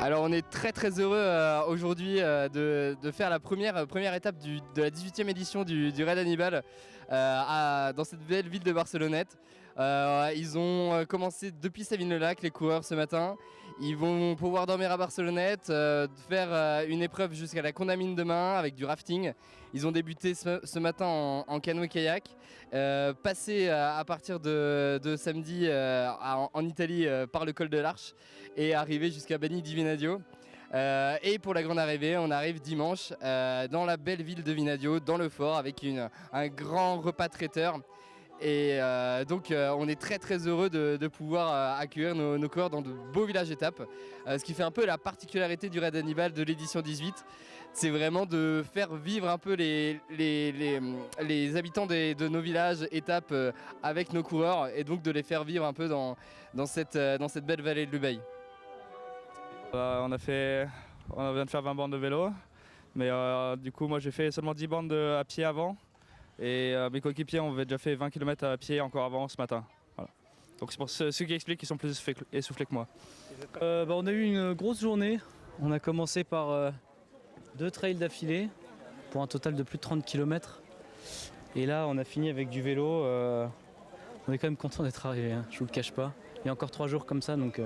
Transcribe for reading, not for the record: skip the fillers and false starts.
Alors on est très heureux aujourd'hui de faire la première étape de la 18e édition du Raid Hannibal dans cette belle ville de Barcelonnette. Ils ont commencé depuis Savines-le-Lac, les coureurs, ce matin. Ils vont pouvoir dormir à Barcelonnette, faire une épreuve jusqu'à la Condamine demain avec du rafting. Ils ont débuté ce matin en canoë-kayak, passé à partir de samedi en Italie par le col de l'Arche et arrivé jusqu'à Bani di Vinadio. Et pour la grande arrivée, on arrive dimanche dans la belle ville de Vinadio, dans le fort, avec un grand repas traiteur. Et donc on est très heureux de pouvoir accueillir nos coureurs dans de beaux villages étapes. Ce qui fait un peu la particularité du Raid Hannibal de l'édition 18, c'est vraiment de faire vivre un peu les habitants de nos villages étapes avec nos coureurs, et donc de les faire vivre un peu dans cette belle vallée de l'Ubaye. On vient de faire 20 bornes de vélo, mais du coup moi j'ai fait seulement 10 bornes à pied avant, et mes coéquipiers ont déjà fait 20 km à pied encore avant ce matin. Voilà. Donc c'est pour ceux qui expliquent qu'ils sont plus essoufflés que moi. On a eu une grosse journée. On a commencé par 2 trails d'affilée pour un total de plus de 30 km. Et là on a fini avec du vélo. On est quand même content d'être arrivé, hein, je vous le cache pas. Il y a encore 3 jours comme ça, donc